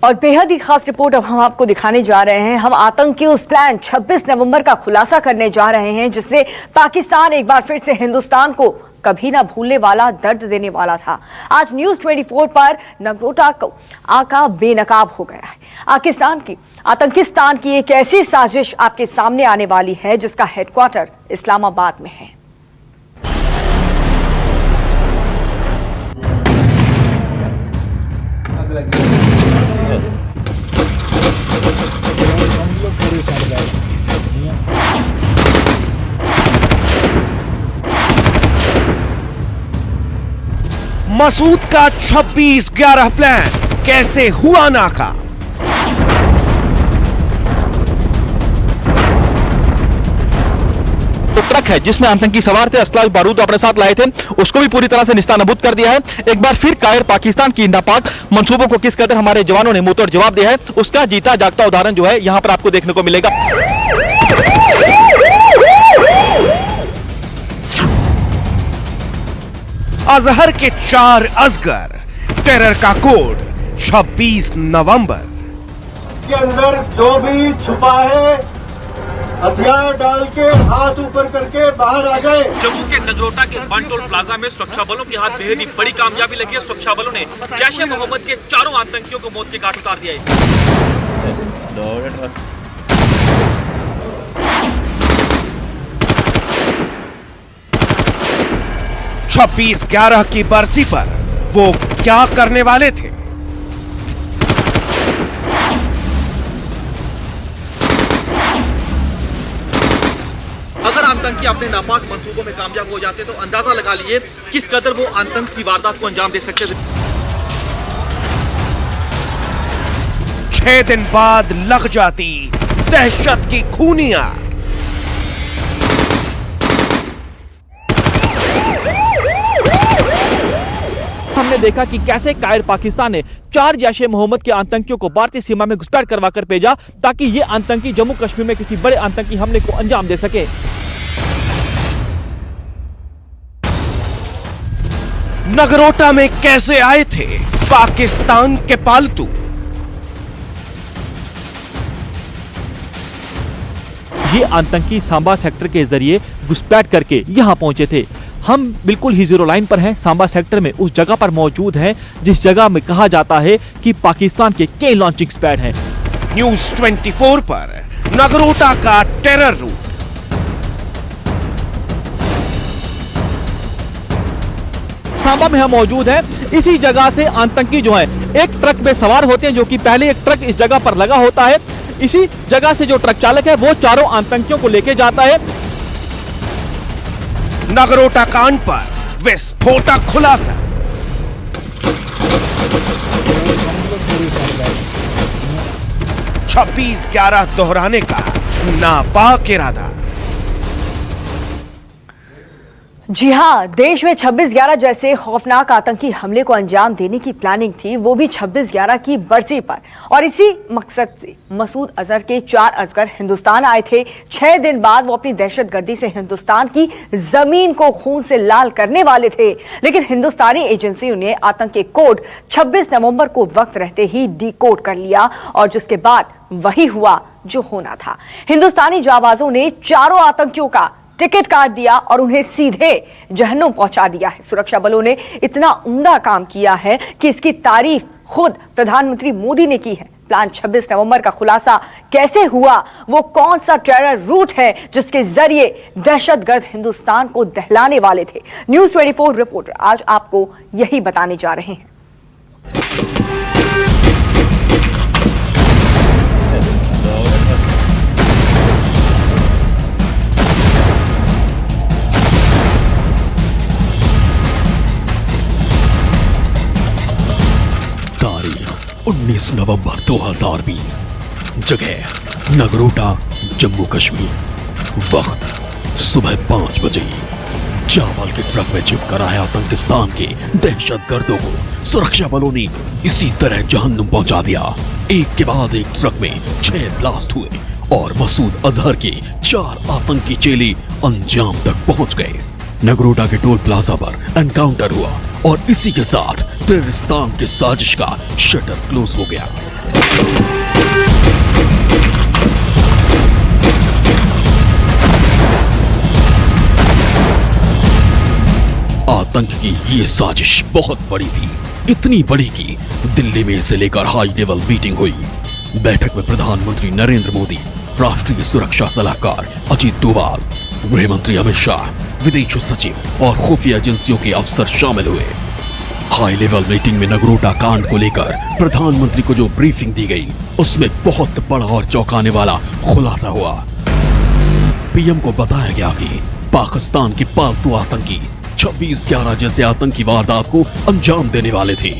और बेहद ही खास रिपोर्ट अब हम आपको दिखाने जा रहे हैं। हम आतंकी उस प्लान 26 नवंबर का खुलासा करने जा रहे हैं जिससे पाकिस्तान एक बार फिर से हिंदुस्तान को कभी ना भूलने वाला, दर्द देने वाला था। आज न्यूज 24 पर नगरोटा आका बेनकाब हो गया है। आतंकिस्तान की एक ऐसी साजिश आपके सामने आने वाली है जिसका हेडक्वार्टर इस्लामाबाद में है। मसूद का 26/11 प्लान कैसे हुआ नाकाम? तो ट्रक है जिसमें आतंकी सवार थे, असला बारूद अपने साथ लाए थे, उसको भी पूरी तरह से निस्तानाबूद कर दिया है। एक बार फिर कायर पाकिस्तान की नापाक मंसूबों को किस कदर हमारे जवानों ने मुंहतोड़ जवाब दिया है, उसका जीता जागता उदाहरण जो है यहां पर आपको देखने को मिलेगा। अजहर के 4 अजगर, टेरर का कोड 26 नवंबर के अंदर जो भी छुपा है हथियार डाल के हाथ ऊपर करके बाहर आ जाए। जम्मू के नगरोटा के बांटोल प्लाजा में सुरक्षा बलों के हाथ बेहद ही बड़ी कामयाबी लगी है। सुरक्षा बलों ने जैश-ए मोहम्मद के 4 आतंकियों को मौत के घाट उतार दिया है। 26/11 की बरसी पर वो क्या करने वाले थे? अगर आतंकी अपने नापाक मंसूबों में कामयाब हो जाते तो अंदाजा लगा लिए किस कदर वो आतंक की वारदात को अंजाम दे सकते थे। 6 दिन बाद लग जाती दहशत की खूनी आग। हमने देखा कि कैसे कायर पाकिस्तान ने 4 जैश-ए मोहम्मद के आतंकियों को भारतीय सीमा में घुसपैठ करवा कर भेजा ताकि ये आतंकी जम्मू कश्मीर में किसी बड़े आतंकी हमले को अंजाम दे सके। नगरोटा में कैसे आए थे पाकिस्तान के पालतू? ये आतंकी सांबा सेक्टर के जरिए घुसपैठ करके यहां पहुंचे थे। हम बिल्कुल ही जीरो लाइन पर हैं, सांबा सेक्टर में उस जगह पर मौजूद हैं जिस जगह में कहा जाता है कि पाकिस्तान के कई लॉन्चिंग पैड हैं। न्यूज 24 पर नगरोटा का टेरर रूट। सांबा में हम मौजूद हैं। इसी जगह से आतंकी जो हैं एक ट्रक में सवार होते हैं, जो कि पहले एक ट्रक इस जगह पर लगा होता है। इसी जगह से जो ट्रक चालक है वो 4 आतंकियों को लेके जाता है। नगरोटा कांड पर विस्फोटक खुलासा। छब्बीस 11 दोहराने का नापाक इरादा। जी हां, देश में 26/11 जैसे खौफनाक आतंकी हमले को अंजाम देने की प्लानिंग थी, वो भी 26/11 की बरसी पर। और इसी मकसद से मसूद अजहर के 4 अजगर हिंदुस्तान आए थे। 6 दिन बाद वो अपनी दहशतगर्दी से हिंदुस्तान की जमीन को खून से लाल करने वाले थे, लेकिन हिंदुस्तानी एजेंसियों ने आतंकी कोड 26 नवंबर को वक्त रहते ही डिकोड कर लिया और जिसके बाद वही हुआ जो होना था। हिंदुस्तानी जाबाजों ने 4 आतंकियों का टिकट काट दिया और उन्हें सीधे जहन्नुम पहुंचा दिया है। सुरक्षा बलों ने इतना उम्दा काम किया है कि इसकी तारीफ खुद प्रधानमंत्री मोदी ने की है। प्लान 26 नवंबर का खुलासा कैसे हुआ, वो कौन सा टेरर रूट है जिसके जरिए दहशतगर्द हिंदुस्तान को दहलाने वाले थे। न्यूज 24 रिपोर्टर आज आपको यही बताने जा रहे हैं। तारीख 19 नवंबर 2020, जगह नगरोटा, जम्मू कश्मीर। वक्त सुबह 5 बजे। चावल के ट्रक में चिपकर आए आतंकिस्तान के दहशतगर्दों को सुरक्षा बलों ने इसी तरह जहन्नुम पहुंचा दिया। एक के बाद एक ट्रक में 6 ब्लास्ट हुए और मसूद अजहर के 4 आतंकी चेले अंजाम तक पहुंच गए। नगरोटा के टोल प्लाजा पर एनकाउंटर हुआ और इसी के साथ टेररिस्तान की साजिश का शटर क्लोज हो गया। आतंक की ये साजिश बहुत बड़ी थी, इतनी बड़ी कि दिल्ली में इसे लेकर हाई लेवल मीटिंग हुई। बैठक में प्रधानमंत्री नरेंद्र मोदी, राष्ट्रीय सुरक्षा सलाहकार अजीत डोभाल, गृह मंत्री अमित शाह, विदेश सचिव और खुफिया एजेंसियों के अफसर शामिल हुए। हाई लेवल मीटिंग में नगरोटा कांड को लेकर प्रधानमंत्री को जो ब्रीफिंग दी गई, उसमें बहुत बड़ा और चौंकाने वाला खुलासा हुआ। पीएम को बताया गया कि पाकिस्तान के पालतू आतंकी 26/11 जैसे आतंकी वारदात को अंजाम देने वाले थे।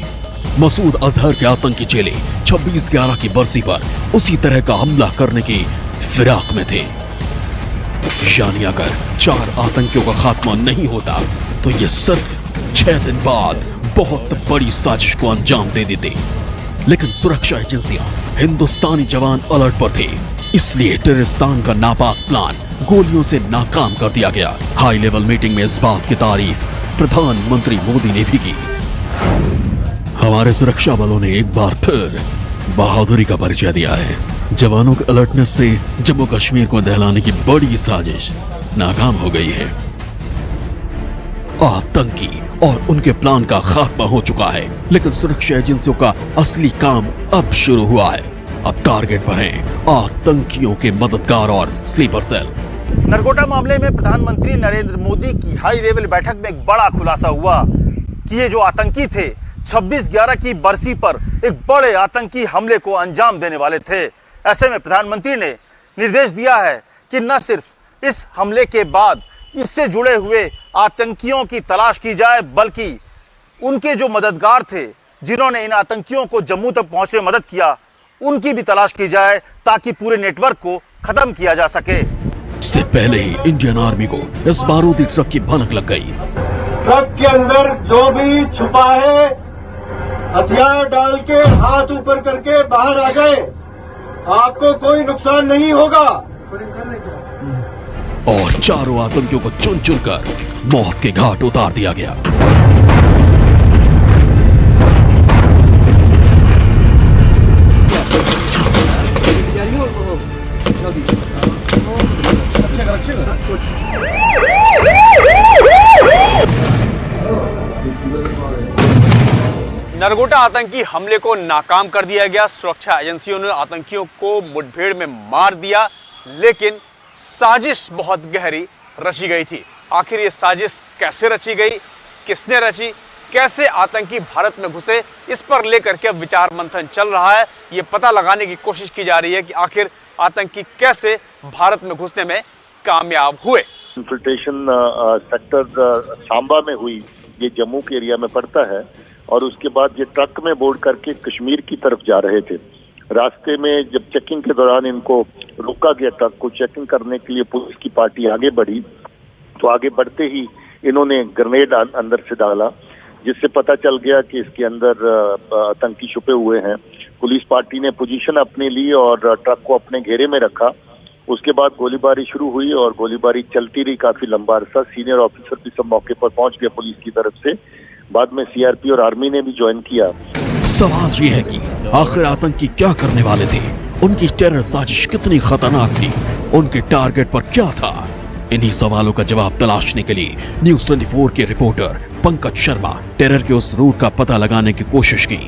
मसूद अजहर के आतंकी चेले 26/11 की बरसी पर उसी तरह का हमला करने की फिराक में थे। यानी अगर 4 आतंकियों का खात्मा नहीं होता तो ये सिर्फ 6 दिन बाद बहुत बड़ी साजिश को अंजाम दे देते। लेकिन सुरक्षा एजेंसियां, हिंदुस्तानी जवान अलर्ट पर थे, इसलिए टेररिस्तान का नापाक प्लान गोलियों से नाकाम कर दिया गया। हाई लेवल मीटिंग में इस बात की तारीफ प्रधानमंत्री मोदी ने भी की। हमारे सुरक्षा बलों ने एक बार फिर बहादुरी का परिचय दिया है। जवानों के अलर्टनेस से जम्मू कश्मीर को दहलाने की बड़ी साजिश नाकाम हो गई है। आतंकी और उनके प्लान का खात्मा हो चुका है, लेकिन सुरक्षा एजेंसियों का असली काम अब शुरू हुआ है। अब टारगेट पर हैं आतंकियों के मददगार और स्लीपर सेल। नरगोटा मामले में प्रधानमंत्री नरेंद्र मोदी की हाई लेवल बैठक में एक बड़ा खुलासा हुआ कि ये जो आतंकी थे 26/11 की बरसी पर एक बड़े आतंकी हमले को अंजाम देने वाले थे। ऐसे में प्रधानमंत्री ने निर्देश दिया है कि न सिर्फ इस हमले के बाद इससे जुड़े हुए आतंकियों की तलाश की जाए, बल्कि उनके जो मददगार थे जिन्होंने इन आतंकियों को जम्मू तक पहुंचने में मदद किया, उनकी भी तलाश की जाए ताकि पूरे नेटवर्क को खत्म किया जा सके। इससे पहले ही इंडियन आर्मी को इस बारूदी ट्रक की भनक लग गई। ट्रक के अंदर जो भी छुपा है, हथियार डाल के हाथ ऊपर करके बाहर आ जाए, आपको कोई नुकसान नहीं होगा। और चारों आतंकियों को चुन चुन कर मौत के घाट उतार दिया गया। नरगोटा आतंकी हमले को नाकाम कर दिया गया। सुरक्षा एजेंसियों ने आतंकियों को मुठभेड़ में मार दिया, लेकिन साजिश बहुत गहरी रची गई थी। आखिर ये साजिश कैसे रची गई, किसने रची, कैसे आतंकी भारत में घुसे, इस पर लेकर के अब विचार मंथन चल रहा है। ये पता लगाने की कोशिश की जा रही है कि आखिर आतंकी कैसे भारत में घुसने में कामयाब हुए। इन्फिल्ट्रेशन सेक्टर सांबा में हुई, ये जम्मू के एरिया में पड़ता है, और उसके बाद ये ट्रक में बोर्ड करके कश्मीर की तरफ जा रहे थे। रास्ते में जब चेकिंग के दौरान इनको रोका गया, ट्रक को चेकिंग करने के लिए पुलिस की पार्टी आगे बढ़ी, तो आगे बढ़ते ही इन्होंने ग्रेनेड अंदर से डाला, जिससे पता चल गया कि इसके अंदर आतंकी छुपे हुए हैं। पुलिस पार्टी ने पोजीशन अपनी ली और ट्रक को अपने घेरे में रखा। उसके बाद गोलीबारी शुरू हुई और गोलीबारी चलती रही काफी लंबा अरसा। सीनियर ऑफिसर भी सब मौके पर पहुंच गए पुलिस की तरफ से। बाद में सीआरपी और आर्मी ने भी ज्वाइन किया। सवाल ये है कि आखिर आतंकी क्या करने वाले थे, उनकी टेरर साजिश कितनी खतरनाक थी, उनके टारगेट पर क्या था। इन्हीं सवालों का जवाब तलाशने के लिए न्यूज़ 24 के रिपोर्टर पंकज शर्मा टेरर के उस रूट का पता लगाने की कोशिश की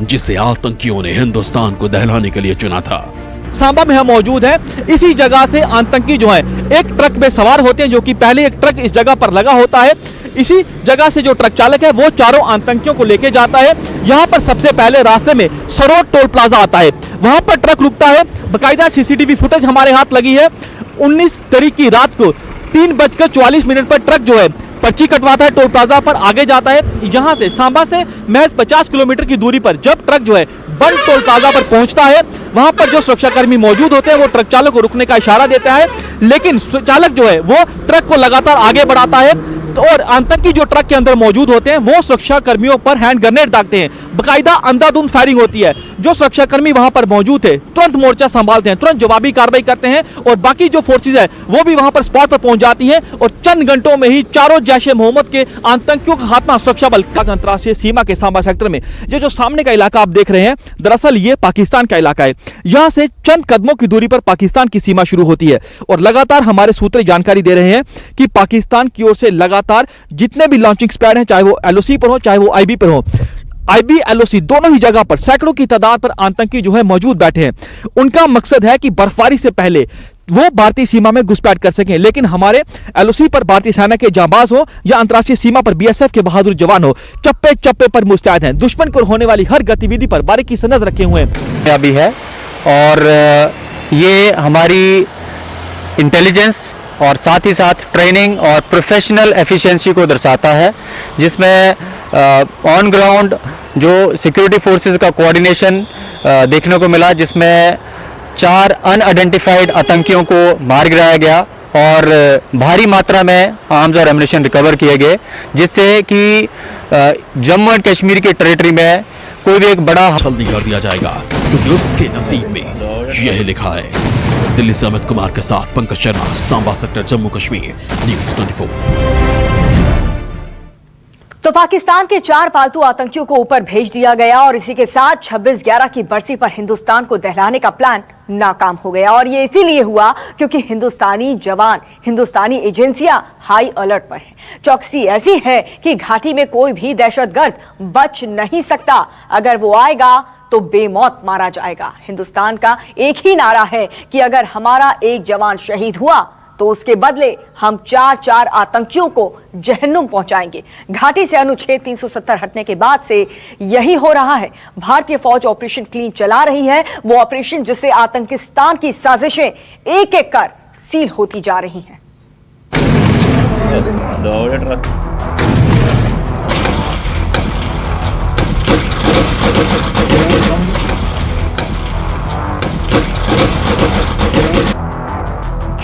जिसे आतंकियों ने हिंदुस्तान को दहलाने के लिए चुना था। सांबा में हम मौजूद हैं। इसी जगह से आतंकी जो है एक ट्रक में सवार होते हैं, जो कि पहले एक ट्रक इस जगह पर लगा होता है। इसी जगह से जो ट्रक चालक है वो चारों आतंकियों को लेके जाता है। यहाँ पर सबसे पहले रास्ते में सरोड टोल प्लाजा आता है, वहां पर ट्रक रुकता है। बकायदा सीसीटीवी फुटेज हमारे हाथ लगी है। 19 तारीख की रात को 3:44 पर ट्रक जो है पर्ची कटवाता है, टोल प्लाजा पर आगे जाता है। यहाँ से सांबा से महज 50 किलोमीटर की दूरी पर जब ट्रक जो है बंद टोल प्लाजा पर पहुंचता है, वहां पर जो सुरक्षाकर्मी मौजूद होते हैं वो ट्रक चालक को रुकने का इशारा देता है, लेकिन चालक जो है वो ट्रक को लगातार आगे बढ़ाता है। तो और आतंकी जो ट्रक के अंदर मौजूद होते हैं वो सुरक्षा कर्मियों पर हैंड ग्रेनेड दागते हैं। बकायदा अंधाधुंध फायरिंग होती है। जो सुरक्षा कर्मी वहां पर मौजूद थे तुरंत मोर्चा संभालते हैं, तुरंत जवाबी कार्रवाई करते हैं और बाकी जो फोर्सेज है वो भी वहां पर स्पॉट पर पहुंच जाती हैं और चंद घंटों में ही चारों जैश ए मोहम्मद के आतंकियों का खात्मा सुरक्षा बल अंतर्राष्ट्रीय सीमा के सांबा सेक्टर में। ये जो सामने का इलाका आप देख रहे हैं दरअसल ये पाकिस्तान का इलाका है। यहां से चंद कदमों की दूरी पर पाकिस्तान की सीमा शुरू होती है और लगातार हमारे सूत्र जानकारी दे रहे हैं कि पाकिस्तान की ओर से लगातार जितने भी लॉन्चिंग पैड हैं, चाहे वो एलओसी पर हो चाहे वो आईबी पर हो, आईबी एलओसी दोनों ही जगह पर सैकड़ों की तादाद पर आतंकी जो है मौजूद बैठे हैं। उनका मकसद है कि बर्फबारी से पहले वो भारतीय सीमा में घुसपैठ कर सकें, लेकिन हमारे एलओसी पर भारतीय सेना के जांबाज हो या अंतर्राष्ट्रीय सीमा पर बीएसएफ के बहादुर जवान हो, चप्पे चप्पे पर मुस्तैद हैं। दुश्मन को होने वाली हर गतिविधि पर बारीकी से नजर रखे हुए हैं। अभी है और ये हमारी इंटेलिजेंस और साथ ही साथ ट्रेनिंग और प्रोफेशनल एफिशिएंसी को दर्शाता है, जिसमें ऑन ग्राउंड जो सिक्योरिटी फोर्सेस का कोऑर्डिनेशन देखने को मिला, जिसमें 4 अनआइडेंटिफाइड आतंकियों को मार गिराया गया और भारी मात्रा में आर्म्स और एम्युनिशन रिकवर किए गए, जिससे कि जम्मू एंड कश्मीर की टेरिटरी में कोई भी एक बड़ा जल्दी कर दिया जाएगा, क्योंकि उसके नसीब में यह लिखा है। दिल्ली से अमित कुमार के साथ पंकज शर्मा, सांबा सेक्टर, जम्मू कश्मीर, न्यूज़ 24। तो पाकिस्तान के 4 पालतू आतंकियों को ऊपर भेज दिया गया और इसी के साथ 26/11 की बरसी पर हिंदुस्तान को दहलाने का प्लान नाकाम हो गया। और ये इसीलिए हुआ क्योंकि हिंदुस्तानी जवान, हिंदुस्तानी एजेंसियां हाई अलर्ट पर हैं। चौकसी ऐसी है कि घाटी में कोई भी दहशतगर्द बच नहीं सकता। अगर वो आएगा तो बेमौत मारा जाएगा। हिंदुस्तान का एक ही नारा है कि अगर हमारा एक जवान शहीद हुआ तो उसके बदले हम 4 आतंकियों को जहन्नुम पहुंचाएंगे। घाटी से अनुच्छेद 370 हटने के बाद से यही हो रहा है। भारतीय फौज ऑपरेशन क्लीन चला रही है, वो ऑपरेशन जिससे आतंकिस्तान की साजिशें एक एक कर सील होती जा रही हैं।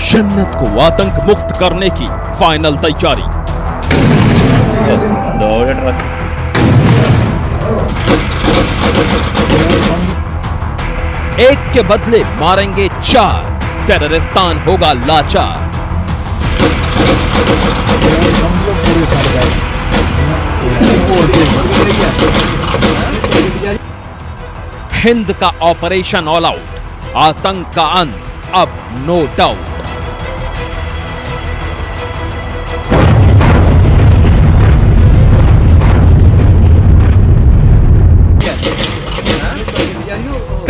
जन्नत को आतंक मुक्त करने की फाइनल तैयारी। एक के बदले मारेंगे 4, टेररिस्तान होगा लाचार। हिंद का ऑपरेशन ऑल आउट, आतंक का अंत अब नो डाउट।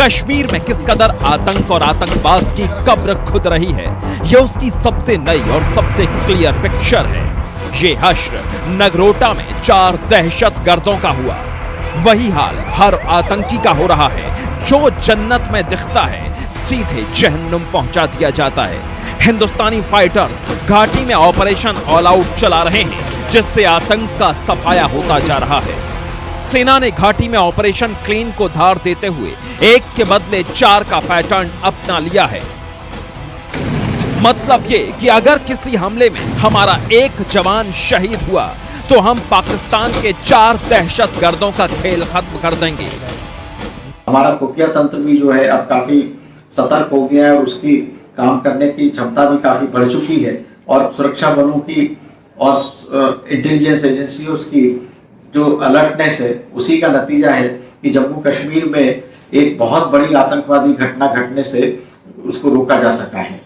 कश्मीर में किस कदर आतंक और आतंकवाद की कब्र खुद रही है, यह उसकी सबसे नई और सबसे क्लियर पिक्चर है। ये हश्र नगरोटा में 4 दहशतगर्दों का हुआ, वही हाल हर आतंकी का हो रहा है। जो जन्नत में दिखता है सीधे जहन्नुम पहुंचा दिया जाता है। हिंदुस्तानी फाइटर्स घाटी में ऑपरेशन ऑल आउट चला रहे हैं, जिससे आतंक का सफाया होता जा रहा है। सेना ने घाटी में ऑपरेशन क्लीन को धार देते हुए 1 के बदले 4 का पैटर्न अपना लिया है। मतलब ये कि अगर किसी हमले में हमारा 1 जवान शहीद हुआ तो हम पाकिस्तान के 4 दहशतगर्दों का खेल खत्म कर देंगे। हमारा खुफिया तंत्र भी जो है अब काफी सतर्क हो गया है और उसकी काम करने की क्षमता भी काफी बढ़ चुकी है और सुरक्षा बलों की और इंटेलिजेंस एजेंसियों की जो अलर्टनेस है उसी का नतीजा है कि जम्मू कश्मीर में एक बहुत बड़ी आतंकवादी घटना घटने से उसको रोका जा सका है।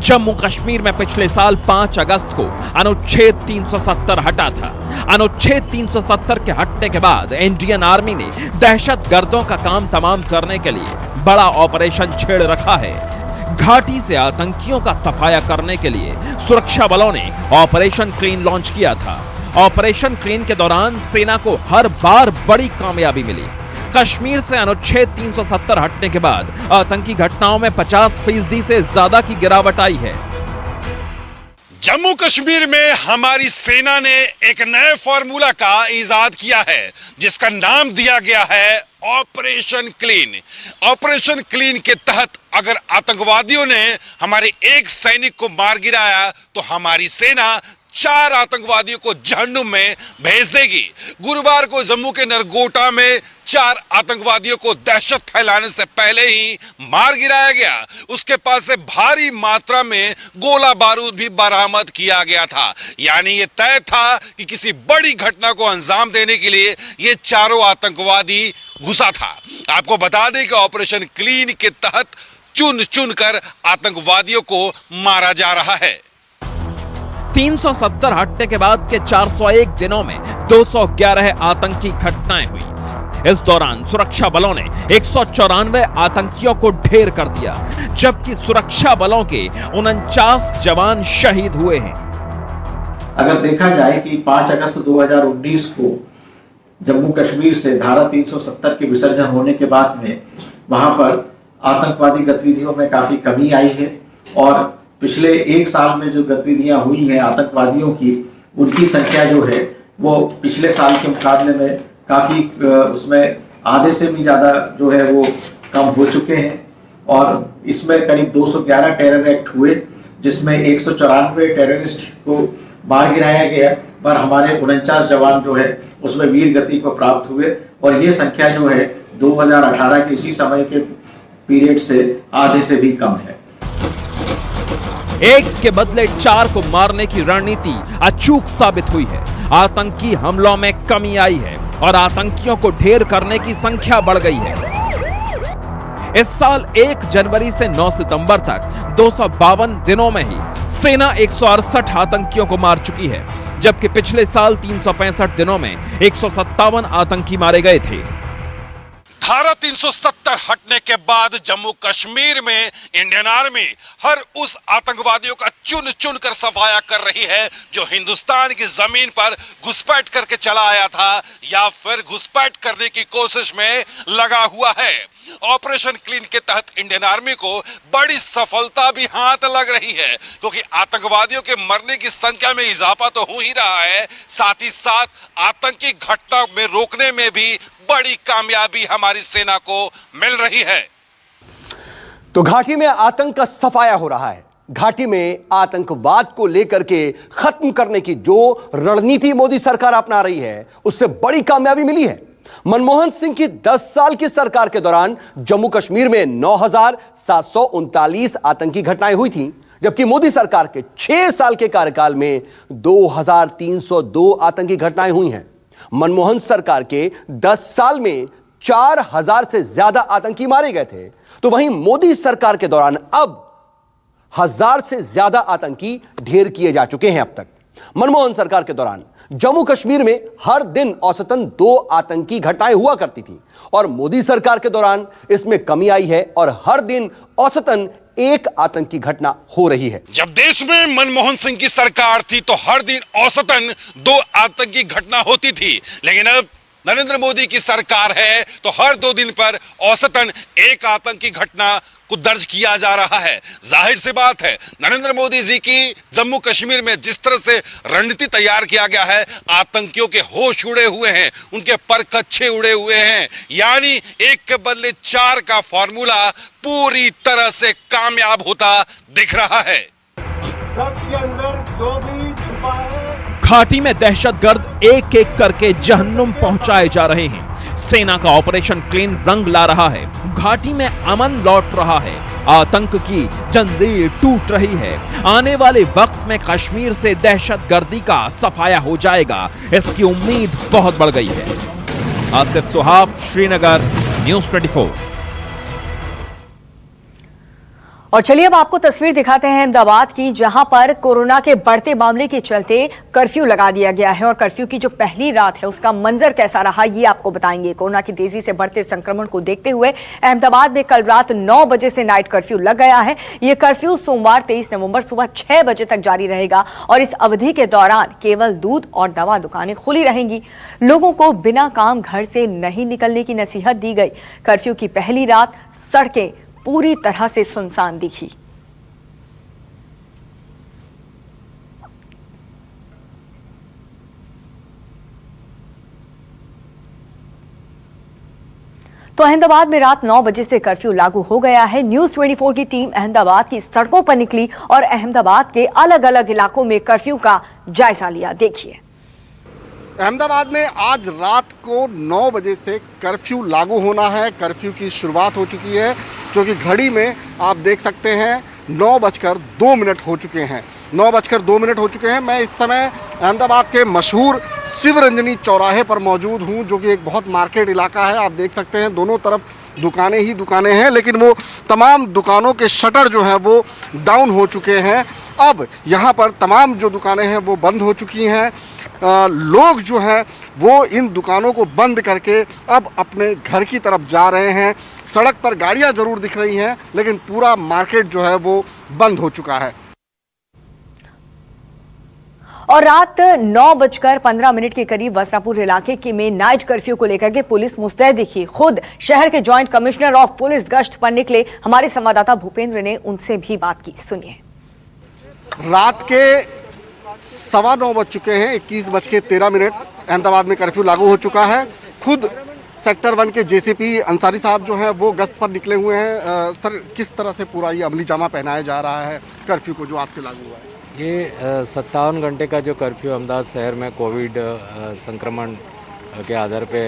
जम्मू कश्मीर में पिछले साल 5 अगस्त को अनुच्छेद 370 हटा था। अनुच्छेद 370 के हटने के बाद इंडियन आर्मी ने दहशतगर्दों का काम तमाम करने के लिए बड़ा ऑपरेशन छेड़ रखा है। घाटी से आतंकियों का सफाया करने के लिए सुरक्षा बलों ने ऑपरेशन क्लीन लॉन्च किया था। ऑपरेशन क्लीन के दौरान सेना को हर बार बड़ी कामयाबी मिली। कश्मीर से अनुच्छेद 370 हटने के बाद आतंकी घटनाओं में 50% से ज्यादा की गिरावट आई है। जम्मू कश्मीर में हमारी सेना ने एक नए फॉर्मूला का इजाद किया है, जिसका नाम दिया गया है ऑपरेशन क्लीन। ऑपरेशन क्लीन के तहत अगर आतंकवादियों ने हमारे 1 सैनिक को मार गिराया तो हमारी सेना 4 आतंकवादियों को जहन्नुम में भेज देगी। गुरुवार को जम्मू के नरगोटा में 4 आतंकवादियों को दहशत फैलाने से पहले ही मार गिराया गया। उसके पास से भारी मात्रा में गोला बारूद भी बरामद किया गया था। यानी ये तय था कि किसी बड़ी घटना को अंजाम देने के लिए ये चारों आतंकवादी घुसा था। आपको बता दें कि ऑपरेशन क्लीन के तहत चुन चुन कर आतंकवादियों को मारा जा रहा है। 370 हटने के बाद के 401 दिनों में 211 आतंकी घटनाएं हुई। इस दौरान सुरक्षा बलों ने 194 आतंकियों को ढेर कर दिया, जबकि सुरक्षा बलों के 49 जवान शहीद हुए हैं। अगर देखा जाए कि 5 अगस्त 2019 को जम्मू कश्मीर से धारा 370 के विसर्जन होने के बाद में वहां पर आतंकवादी गतिविधियों में काफी कमी आई है और पिछले 1 साल में जो गतिविधियां हुई हैं आतंकवादियों की, उनकी संख्या जो है वो पिछले साल के मुकाबले में काफी उसमें आधे से भी ज्यादा जो है वो कम हो चुके हैं। और इसमें करीब 211 टेरर एक्ट हुए, जिसमें 194 टेररिस्ट को मार गिराया गया, पर हमारे 49 जवान जो है उसमें वीर गति को प्राप्त हुए। और ये संख्या जो है 2018 के इसी समय के पीरियड से आधे से भी कम है। एक के बदले 4 को मारने की रणनीति अचूक साबित हुई है। आतंकी हमलों में कमी आई है और आतंकियों को ढेर करने की संख्या बढ़ गई है। इस साल 1 जनवरी से 9 सितंबर तक 252 दिनों में ही सेना 168 आतंकियों को मार चुकी है, जबकि पिछले साल 365 दिनों में 157 आतंकी मारे गए थे। धारा 370 हटने के बाद जम्मू कश्मीर में इंडियन आर्मी हर उस आतंकवादियों का चुन चुन कर सफाया कर रही है जो हिंदुस्तान की जमीन पर घुसपैठ करके चला आया था या फिर घुसपैठ करने की कोशिश में लगा हुआ है। ऑपरेशन क्लीन के तहत इंडियन आर्मी को बड़ी सफलता भी हाथ लग रही है, क्योंकि आतंकवादियों के मरने की संख्या में इजाफा तो हो ही रहा है, साथ ही साथ आतंकी घटना में रोकने में भी बड़ी कामयाबी हमारी सेना को मिल रही है। तो घाटी में आतंक का सफाया हो रहा है। घाटी में आतंकवाद को लेकर के खत्म करने की जो रणनीति मोदी सरकार अपना रही है, उससे बड़ी कामयाबी मिली है। मनमोहन सिंह की 10 साल की सरकार के दौरान जम्मू कश्मीर में 9,739 आतंकी घटनाएं हुई थीं, जबकि मोदी सरकार के 6 साल के कार्यकाल में 2,302 आतंकी घटनाएं हुई हैं। मनमोहन सरकार के 10 साल में 4,000 से ज्यादा आतंकी मारे गए थे, तो वहीं मोदी सरकार के दौरान अब 1,000 से ज्यादा आतंकी ढेर किए जा चुके हैं। अब तक मनमोहन सरकार के दौरान जम्मू कश्मीर में हर दिन औसतन 2 आतंकी घटनाएं हुआ करती थी और मोदी सरकार के दौरान इसमें कमी आई है और हर दिन औसतन 1 आतंकी घटना हो रही है। जब देश में मनमोहन सिंह की सरकार थी तो हर दिन औसतन 2 आतंकी घटना होती थी, लेकिन अब नरेंद्र मोदी की सरकार है तो हर 2 दिन पर औसतन 1 आतंकी घटना को दर्ज किया जा रहा है। जाहिर सी बात है, नरेंद्र मोदी जी की जम्मू कश्मीर में जिस तरह से रणनीति तैयार किया गया है, आतंकियों के होश उड़े हुए हैं, उनके पर कच्छे उड़े हुए हैं। यानी 1 के बदले 4 का फॉर्मूला पूरी तरह से कामयाब होता दिख रहा है। ट्रक के अंदर जो भी छुपा है, घाटी में दहशतगर्द एक एक करके जहन्नुम पहुंचाए जा रहे हैं। सेना का ऑपरेशन क्लीन रंग ला रहा है। घाटी में अमन लौट रहा है। आतंक की जंजीर टूट रही है। आने वाले वक्त में कश्मीर से दहशतगर्दी का सफाया हो जाएगा, इसकी उम्मीद बहुत बढ़ गई है। आसिफ सुहाफ, श्रीनगर, न्यूज़ 24। और चलिए अब आपको तस्वीर दिखाते हैं अहमदाबाद की, जहां पर कोरोना के बढ़ते मामले के चलते कर्फ्यू लगा दिया गया है और कर्फ्यू की जो पहली रात है उसका मंजर कैसा रहा ये आपको बताएंगे। कोरोना की तेजी से बढ़ते संक्रमण को देखते हुए अहमदाबाद में कल रात 9 बजे से नाइट कर्फ्यू लग गया है। ये कर्फ्यू सोमवार 23 नवंबर सुबह 6 बजे तक जारी रहेगा और इस अवधि के दौरान केवल दूध और दवा दुकानें खुली रहेंगी। लोगों को बिना काम घर से नहीं निकलने की नसीहत दी गई। कर्फ्यू की पहली रात सड़कें पूरी तरह से सुनसान दिखी। तो अहमदाबाद में रात 9 बजे से कर्फ्यू लागू हो गया है। न्यूज 24 की टीम अहमदाबाद की सड़कों पर निकली और अहमदाबाद के अलग अलग इलाकों में कर्फ्यू का जायजा लिया। देखिए, अहमदाबाद में आज रात को 9 बजे से कर्फ्यू लागू होना है। कर्फ्यू की शुरुआत हो चुकी है, जो कि घड़ी में आप देख सकते हैं 9:02 हो चुके हैं। 9:02 हो चुके हैं। मैं इस समय अहमदाबाद के मशहूर शिवरंजनी चौराहे पर मौजूद हूं, जो कि एक बहुत मार्केट इलाका है। आप देख सकते हैं दोनों तरफ दुकानें ही दुकानें हैं, लेकिन वो तमाम दुकानों के शटर जो हैं वो डाउन हो चुके हैं। अब यहाँ पर तमाम जो दुकानें हैं वो बंद हो चुकी हैं। लोग जो हैं वो इन दुकानों को बंद करके अब अपने घर की तरफ जा रहे हैं। सड़क पर गाड़ियाँ ज़रूर दिख रही हैं, लेकिन पूरा मार्केट जो है वो बंद हो चुका है। और रात 9:15 के करीब वस्त्रापुर इलाके के में नाइट कर्फ्यू को लेकर के पुलिस मुस्तैद दिखी। खुद शहर के जॉइंट कमिश्नर ऑफ पुलिस गश्त पर निकले। हमारे संवाददाता भूपेंद्र ने उनसे भी बात की, सुनिए। रात के 9:15 बज चुके हैं। 21:13 अहमदाबाद में कर्फ्यू लागू हो चुका है। खुद सेक्टर 1 के जेसीपी अंसारी साहब जो हैं वो गश्त पर निकले हुए हैं। सर, किस तरह से पूरा ये अमली जामा पहनाया जा रहा है कर्फ्यू को जो आज से लागू हुआ है? ये 57 घंटे का जो कर्फ्यू अहमदाबाद शहर में कोविड संक्रमण के आधार पे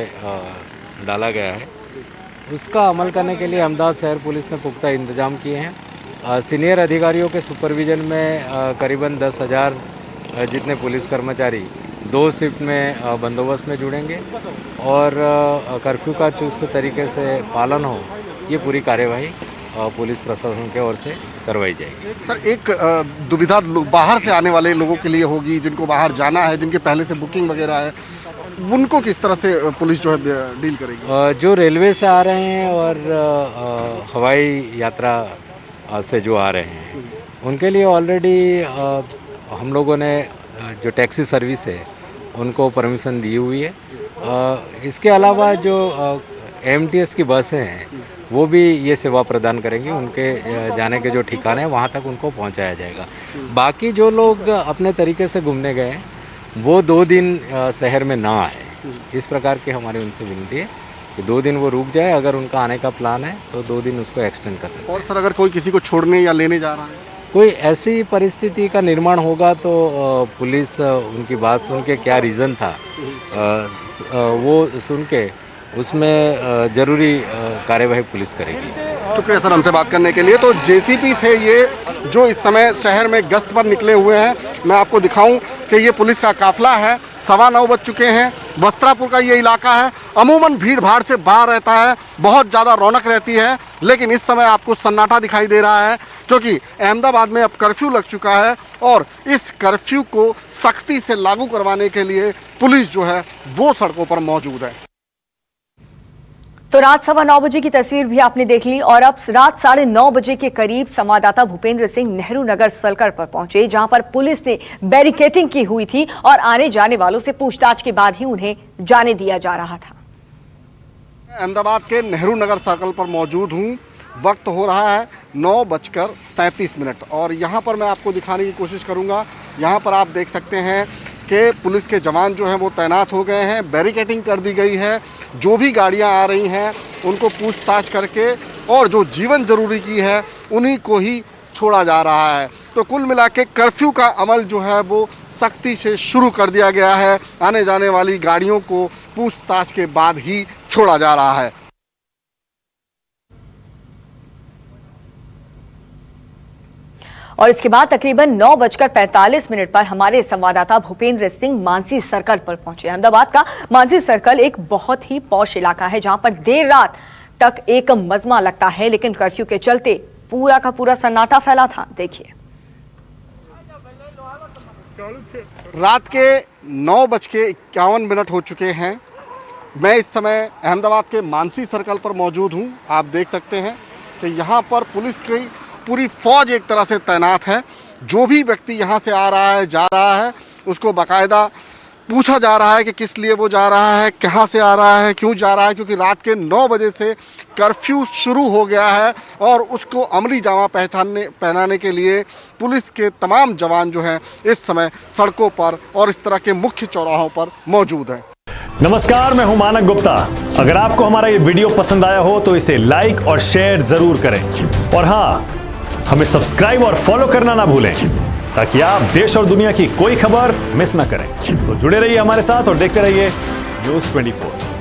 डाला गया है, उसका अमल करने के लिए अहमदाबाद शहर पुलिस ने पुख्ता इंतजाम किए हैं। सीनियर अधिकारियों के सुपरविजन में करीबन 10,000 जितने पुलिस कर्मचारी 2 शिफ्ट में बंदोबस्त में जुड़ेंगे और कर्फ्यू का चुस्त तरीके से पालन हो, ये पूरी कार्यवाही पुलिस प्रशासन के ओर से करवाई जाएगी। सर, एक दुविधा बाहर से आने वाले लोगों के लिए होगी, जिनको बाहर जाना है, जिनके पहले से बुकिंग वगैरह है, उनको किस तरह से पुलिस जो है डील करेगी? जो रेलवे से आ रहे हैं और हवाई यात्रा से जो आ रहे हैं, उनके लिए ऑलरेडी हम लोगों ने जो टैक्सी सर्विस है उनको परमिशन दी हुई है। इसके अलावा जो एमटीएस की बसें हैं वो भी ये सेवा प्रदान करेंगी। उनके जाने के जो ठिकाने हैं वहाँ तक उनको पहुँचाया जाएगा। बाकी जो लोग अपने तरीके से घूमने गए हैं वो 2 दिन शहर में ना आए, इस प्रकार की हमारी उनसे विनती है कि 2 दिन वो रुक जाए। अगर उनका आने का प्लान है तो 2 दिन उसको एक्सटेंड कर सकते हैं। और सर, अगर कोई किसी को छोड़ने या लेने जा रहा है, कोई ऐसी परिस्थिति का निर्माण होगा तो पुलिस उनकी बात सुन के क्या रीज़न था वो सुन के उसमें जरूरी कार्यवाही पुलिस करेगी। शुक्रिया सर हमसे बात करने के लिए। तो जेसीपी थे ये, जो इस समय शहर में गश्त पर निकले हुए हैं। मैं आपको दिखाऊं कि ये पुलिस का काफिला है। 9:15 बज चुके हैं। वस्त्रापुर का ये इलाका है, अमूमन भीड़ भाड़ से बाहर रहता है, बहुत ज़्यादा रौनक रहती है, लेकिन इस समय आपको सन्नाटा दिखाई दे रहा है, क्योंकि अहमदाबाद में अब कर्फ्यू लग चुका है और इस कर्फ्यू को सख्ती से लागू करवाने के लिए पुलिस जो है वो सड़कों पर मौजूद है। तो रात 9:15 बजे की तस्वीर भी आपने देख ली और अब रात 9:30 बजे के करीब संवाददाता भूपेंद्र सिंह नेहरू नगर सर्कल पर पहुंचे, जहां पर पुलिस ने बैरिकेडिंग की हुई थी और आने जाने वालों से पूछताछ के बाद ही उन्हें जाने दिया जा रहा था। अहमदाबाद के नेहरू नगर सर्कल पर मौजूद हूं। वक्त हो रहा है 9:37 और यहाँ पर मैं आपको दिखाने की कोशिश करूँगा। यहाँ पर आप देख सकते हैं कि पुलिस के जवान जो हैं वो तैनात हो गए हैं, बैरिकेडिंग कर दी गई है। जो भी गाड़ियाँ आ रही हैं उनको पूछताछ करके और जो जीवन जरूरी की है उन्हीं को ही छोड़ा जा रहा है। तो कुल मिला के कर्फ्यू का अमल जो है वो सख्ती से शुरू कर दिया गया है। आने जाने वाली गाड़ियों को पूछताछ के बाद ही छोड़ा जा रहा है। और इसके बाद तकरीबन 9:45 पर हमारे संवाददाता भूपेंद्र सिंह मानसी सर्कल पर पहुंचे। अहमदाबाद का मानसी सर्कल एक बहुत ही पॉश इलाका है, जहां पर देर रात तक एक मजमा लगता है, लेकिन कर्फ्यू के चलते पूरा का पूरा सन्नाटा फैला था। देखिए, रात के 9:51 हो चुके हैं। मैं इस समय अहमदाबाद के मानसी सर्कल पर मौजूद हूं। आप देख सकते हैं कि यहाँ पर पुलिस की पूरी फौज एक तरह से तैनात है। जो भी व्यक्ति यहाँ से आ रहा है, जा रहा है, उसको बाकायदा पूछा जा रहा है कि किस लिए वो जा रहा है, कहाँ से आ रहा है, क्यों जा रहा है, क्योंकि रात के 9 बजे से कर्फ्यू शुरू हो गया है और उसको अमली जामा पहनाने के लिए पुलिस के तमाम जवान जो हैं इस समय सड़कों पर और इस तरह के मुख्य चौराहों पर मौजूद हैं। नमस्कार, मैं हूं मानक गुप्ता। अगर आपको हमारा ये वीडियो पसंद आया हो तो इसे लाइक और शेयर जरूर करें और हाँ, हमें सब्सक्राइब और फॉलो करना ना भूलें ताकि आप देश और दुनिया की कोई खबर मिस ना करें। तो जुड़े रहिए हमारे साथ और देखते रहिए न्यूज़ 24।